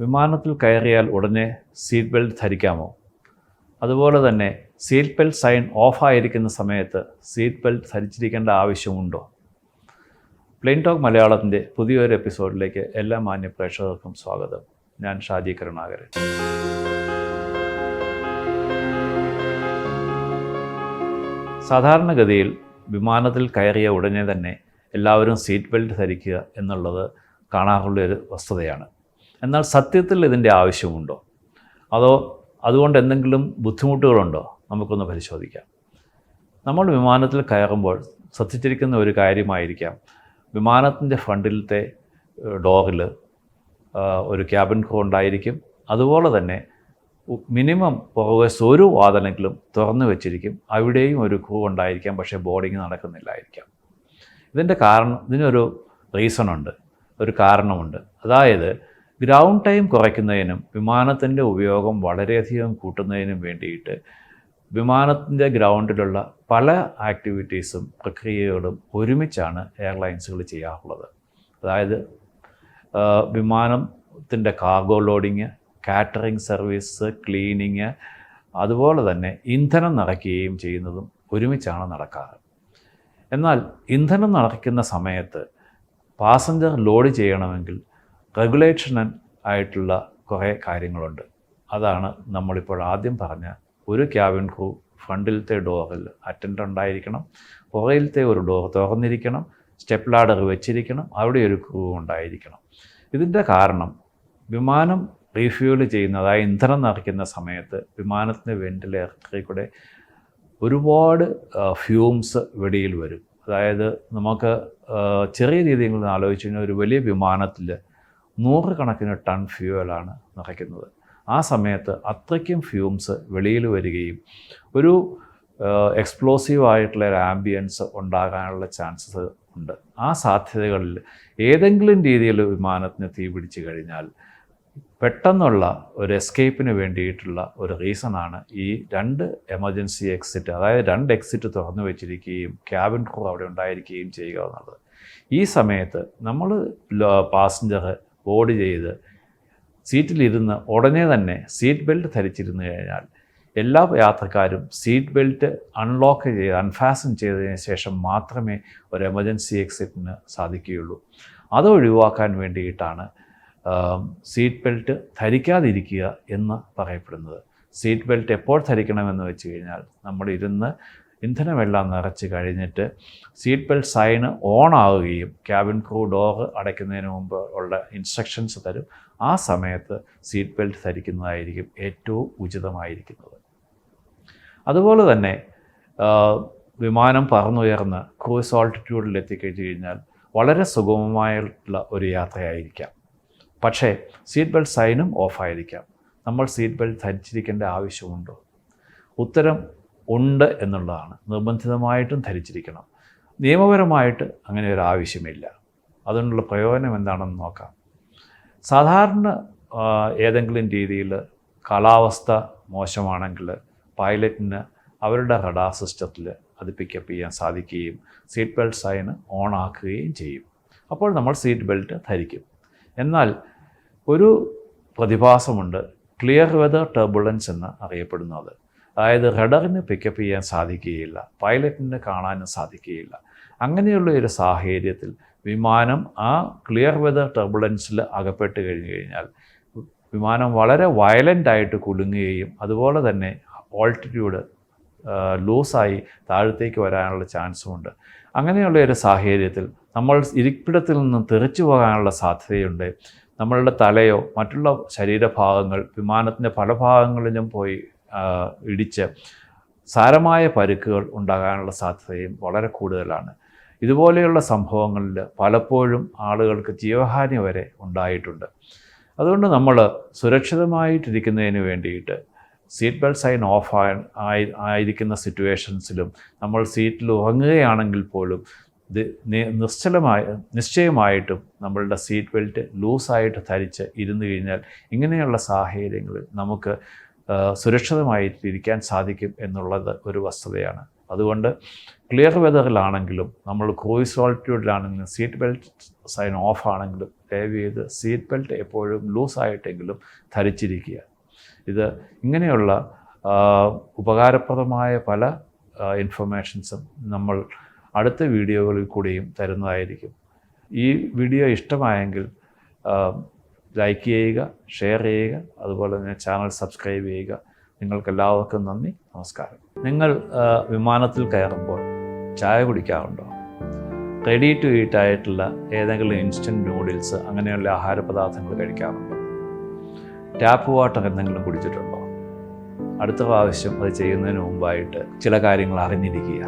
വിമാനത്തിൽ കയറിയാൽ ഉടനെ സീറ്റ് ബെൽറ്റ് ധരിക്കാമോ? അതുപോലെ തന്നെ സീറ്റ് ബെൽറ്റ് സൈൻ ഓഫായിരിക്കുന്ന സമയത്ത് സീറ്റ് ബെൽറ്റ് ധരിച്ചിരിക്കേണ്ട ആവശ്യമുണ്ടോ? പ്ലെയിൻ ടോക്ക് മലയാളത്തിൻ്റെ പുതിയൊരു എപ്പിസോഡിലേക്ക് എല്ലാ മാന്യ പ്രേക്ഷകർക്കും സ്വാഗതം. ഞാൻ ഷാജി കരുണാകരൻ. സാധാരണഗതിയിൽ വിമാനത്തിൽ കയറിയ ഉടനെ തന്നെ എല്ലാവരും സീറ്റ് ബെൽറ്റ് ധരിക്കുക എന്നുള്ളത് കാണാറുള്ളൊരു വസ്തുതയാണ്. എന്നാൽ സത്യത്തിൽ ഇതിൻ്റെ ആവശ്യമുണ്ടോ? അതോ അതുകൊണ്ട് എന്തെങ്കിലും ബുദ്ധിമുട്ടുകളുണ്ടോ? നമുക്കൊന്ന് പരിശോധിക്കാം. നമ്മൾ വിമാനത്തിൽ കയറുമ്പോൾ ശ്രദ്ധിച്ചിരിക്കുന്ന ഒരു കാര്യമായിരിക്കാം, വിമാനത്തിൻ്റെ ഫ്രണ്ടിലത്തെ ഡോറിൽ ഒരു ക്യാബിൻ ക്രൂ ഉണ്ടായിരിക്കും. അതുപോലെ തന്നെ മിനിമം പുറകുവശത്ത് ഒരു വാതിലെങ്കിലും തുറന്നു വെച്ചിരിക്കും. അവിടെയും ഒരു ക്രൂ ഉണ്ടായിരിക്കാം, പക്ഷേ ബോർഡിങ് നടക്കുന്നില്ലായിരിക്കാം. ഇതിനൊരു റീസണുണ്ട്, ഒരു കാരണമുണ്ട്. അതായത് ഗ്രൗണ്ട് ടൈം കുറയ്ക്കുന്നതിനും വിമാനത്തിൻ്റെ ഉപയോഗം വളരെയധികം കൂട്ടുന്നതിനും വേണ്ടിയിട്ട് വിമാനത്തിൻ്റെ ഗ്രൗണ്ടിലുള്ള പല ആക്ടിവിറ്റീസും പ്രക്രിയകളും ഒരുമിച്ചാണ് എയർലൈൻസുകൾ ചെയ്യാറുള്ളത്. അതായത് വിമാനത്തിൻ്റെ cargo loading, catering service, cleaning, അതുപോലെ തന്നെ ഇന്ധനം നിറയ്ക്കുകയും ചെയ്യുന്നതും ഒരുമിച്ചാണ് നടക്കാറ്. എന്നാൽ ഇന്ധനം നിറയ്ക്കുന്ന സമയത്ത് പാസഞ്ചർ ലോഡ് ചെയ്യണമെങ്കിൽ റെഗുലേഷൻ ആയിട്ടുള്ള കുറേ കാര്യങ്ങളുണ്ട്. അതാണ് നമ്മളിപ്പോൾ ആദ്യം പറഞ്ഞ ഒരു ക്യാബിൻ ക്രൂ ഫ്രണ്ടിലത്തെ ഡോറിൽ അറ്റൻഡർ ഉണ്ടായിരിക്കണം, പുറകിലത്തെ ഒരു ഡോർ തുറന്നിരിക്കണം, സ്റ്റെപ്പ് ലാഡർ വെച്ചിരിക്കണം, അവിടെ ഒരു ക്രൂ ഉണ്ടായിരിക്കണം. ഇതിൻ്റെ കാരണം വിമാനം റീഫ്യൂൽ ചെയ്യുന്ന, അതായത് ഇന്ധനം നിറയ്ക്കുന്ന സമയത്ത് വിമാനത്തിൻ്റെ വെന്റിലേറ്ററിൽ കൂടെ ഒരുപാട് ഫ്യൂംസ് വെളിയിൽ വരും. അതായത് നമുക്ക് ചെറിയ രീതിയിൽ ആലോചിച്ച് കഴിഞ്ഞാൽ ഒരു വലിയ വിമാനത്തിൽ 100 കണക്കിന് ടൺ ഫ്യൂവലാണ് നിറയ്ക്കുന്നത്. ആ സമയത്ത് അത്രയ്ക്കും ഫ്യൂംസ് വെളിയിൽ വരികയും ഒരു എക്സ്പ്ലോസീവായിട്ടുള്ള ഒരു ആംബിയൻസ് ഉണ്ടാകാനുള്ള ചാൻസസ് ഉണ്ട്. ആ സാധ്യതകളിൽ ഏതെങ്കിലും രീതിയിൽ വിമാനത്തിന് തീ പിടിച്ചു കഴിഞ്ഞാൽ പെട്ടെന്നുള്ള ഒരു എസ്കേപ്പിന് വേണ്ടിയിട്ടുള്ള ഒരു റീസണാണ് ഈ 2 എമർജൻസി എക്സിറ്റ്, അതായത് 2 എക്സിറ്റ് തുറന്നു വെച്ചിരിക്കുകയും ക്യാബിൻ ക്രൂ അവിടെ ഉണ്ടായിരിക്കുകയും ചെയ്യുക എന്നുള്ളത്. ഈ സമയത്ത് നമ്മൾ പാസഞ്ചർ ബോർഡ് ചെയ്ത് സീറ്റിലിരുന്ന് ഉടനെ തന്നെ സീറ്റ് ബെൽറ്റ് ധരിച്ചിരുന്നു കഴിഞ്ഞാൽ എല്ലാ യാത്രക്കാരും സീറ്റ് ബെൽറ്റ് അൺഫാസൻ ചെയ്തതിന് ശേഷം മാത്രമേ ഒരു എമർജൻസി എക്സിറ്റിന് സാധിക്കുകയുള്ളൂ. അത് ഒഴിവാക്കാൻ വേണ്ടിയിട്ടാണ് സീറ്റ് ബെൽറ്റ് ധരിക്കാതിരിക്കുക എന്ന് പറയപ്പെടുന്നത്. സീറ്റ് ബെൽറ്റ് എപ്പോൾ ധരിക്കണമെന്ന് വെച്ച് കഴിഞ്ഞാൽ നമ്മളിരുന്ന് ഇന്ധനമെല്ലാം നിറച്ച് കഴിഞ്ഞിട്ട് സീറ്റ് ബെൽറ്റ് സൈന് ഓൺ ആവുകയും ക്യാബിൻ ക്രൂ ഡോറ് അടയ്ക്കുന്നതിന് മുമ്പ് ഉള്ള ഇൻസ്ട്രക്ഷൻസ് തരും. ആ സമയത്ത് സീറ്റ് ബെൽറ്റ് ധരിക്കുന്നതായിരിക്കും ഏറ്റവും ഉചിതമായിരിക്കുന്നത്. അതുപോലെ തന്നെ വിമാനം പറന്നുയർന്ന് ക്രൂസ് ഓൾട്ടിറ്റ്യൂഡിൽ എത്തിക്കഴിഞ്ഞ് കഴിഞ്ഞാൽ വളരെ സുഗമമായിട്ടുള്ള ഒരു യാത്രയായിരിക്കാം. പക്ഷേ സീറ്റ് ബെൽറ്റ് സൈനും ഓഫായിരിക്കാം. നമ്മൾ സീറ്റ് ബെൽറ്റ് ധരിച്ചിരിക്കേണ്ട ആവശ്യമുണ്ടോ? ഉത്തരം ഉണ്ട് എന്നുള്ളതാണ്. നിർബന്ധിതമായിട്ടും ധരിച്ചിരിക്കണം. നിയമപരമായിട്ട് അങ്ങനെ ഒരു ആവശ്യമില്ല. അതിനുള്ള പ്രയോജനം എന്താണെന്ന് നോക്കാം. സാധാരണ ഏതെങ്കിലും രീതിയിൽ കാലാവസ്ഥ മോശമാണെങ്കിൽ പൈലറ്റിന് അവരുടെ റഡാർ സിസ്റ്റത്തിൽ അത് പിക്കപ്പ് ചെയ്യാൻ സാധിക്കുകയും സീറ്റ് ബെൽറ്റ് സൈന് ഓൺ ആക്കുകയും ചെയ്യും. അപ്പോൾ നമ്മൾ സീറ്റ് ബെൽറ്റ് ധരിക്കും. എന്നാൽ ഒരു പ്രതിഭാസമുണ്ട്, ക്ലിയർ വെതർ ടർബുലൻസ് എന്ന് അറിയപ്പെടുന്നത്. അതായത് റഡറിന് പിക്കപ്പ് ചെയ്യാൻ സാധിക്കുകയില്ല, പൈലറ്റിന് കാണാനും സാധിക്കുകയില്ല. അങ്ങനെയുള്ള ഒരു സാഹചര്യത്തിൽ വിമാനം ആ ക്ലിയർ വെതർ ടർബുലൻസിൽ അകപ്പെട്ട് കഴിഞ്ഞാൽ വിമാനം വളരെ വയലൻ്റായിട്ട് കുലുങ്ങുകയും അതുപോലെ തന്നെ ഓൾട്ടിറ്റ്യൂഡ് ലൂസായി താഴത്തേക്ക് വരാനുള്ള ചാൻസുമുണ്ട്. അങ്ങനെയുള്ള ഒരു സാഹചര്യത്തിൽ നമ്മൾ ഇരിപ്പിടത്തിൽ നിന്ന് തെറിച്ചു പോകാനുള്ള സാധ്യതയുണ്ട്. നമ്മളുടെ തലയോ മറ്റുള്ള ശരീരഭാഗങ്ങൾ വിമാനത്തിൻ്റെ പല ഭാഗങ്ങളിലും പോയി ഇടിച്ച് സാരമായ പരുക്കുകൾ ഉണ്ടാകാനുള്ള സാധ്യതയും വളരെ കൂടുതലാണ്. ഇതുപോലെയുള്ള സംഭവങ്ങളിൽ പലപ്പോഴും ആളുകൾക്ക് ജീവഹാനി വരെ ഉണ്ടായിട്ടുണ്ട്. അതുകൊണ്ട് നമ്മൾ സുരക്ഷിതമായിട്ടിരിക്കുന്നതിന് വേണ്ടിയിട്ട് സീറ്റ് ബെൽറ്റ് സൈൻ ഓഫ് ആയിരിക്കുന്ന സിറ്റുവേഷൻസിലും നമ്മൾ സീറ്റിൽ ഉറങ്ങുകയാണെങ്കിൽ പോലും നിശ്ചയമായിട്ടും നമ്മളുടെ സീറ്റ് ബെൽറ്റ് ലൂസായിട്ട് ധരിച്ച് ഇരുന്നു കഴിഞ്ഞാൽ ഇങ്ങനെയുള്ള സാഹചര്യങ്ങളിൽ നമുക്ക് സുരക്ഷിതമായിട്ടിരിക്കാൻ സാധിക്കും എന്നുള്ളത് ഒരു വസ്തുതയാണ്. അതുകൊണ്ട് ക്ലിയർ വെതറിലാണെങ്കിലും നമ്മൾ ക്രൂയിസ് ഓൾട്ടിറ്റ്യൂഡിലാണെങ്കിലും സീറ്റ് ബെൽറ്റ് സൈൻ ഓഫ് ആണെങ്കിലും ദയവ് ചെയ്ത് സീറ്റ് ബെൽറ്റ് എപ്പോഴും ലൂസായിട്ടെങ്കിലും ധരിച്ചിരിക്കുക. ഇത് ഇങ്ങനെയുള്ള ഉപകാരപ്രദമായ പല ഇൻഫർമേഷൻസും നമ്മൾ അടുത്ത വീഡിയോകളിൽ കൂടിയും തരുന്നതായിരിക്കും. ഈ വീഡിയോ ഇഷ്ടമായെങ്കിൽ ലൈക്ക് ചെയ്യുക, ഷെയർ ചെയ്യുക, അതുപോലെ തന്നെ ചാനൽ സബ്സ്ക്രൈബ് ചെയ്യുക. നിങ്ങൾക്കെല്ലാവർക്കും നന്ദി, നമസ്കാരം. നിങ്ങൾ വിമാനത്തിൽ കയറുമ്പോൾ ചായ കുടിക്കാറുണ്ടോ? റെഡി ടു ഈറ്റ് ആയിട്ടുള്ള ഏതെങ്കിലും ഇൻസ്റ്റൻറ്റ് നൂഡിൽസ് അങ്ങനെയുള്ള ആഹാരപദാർത്ഥങ്ങൾ കഴിക്കാറുണ്ടോ? ടാപ്പ് വാട്ടർ എന്തെങ്കിലും കുടിച്ചിട്ടുണ്ടോ? അടുത്ത പ്രാവശ്യം അത് ചെയ്യുന്നതിന് മുമ്പായിട്ട് ചില കാര്യങ്ങൾ അറിഞ്ഞിരിക്കുക.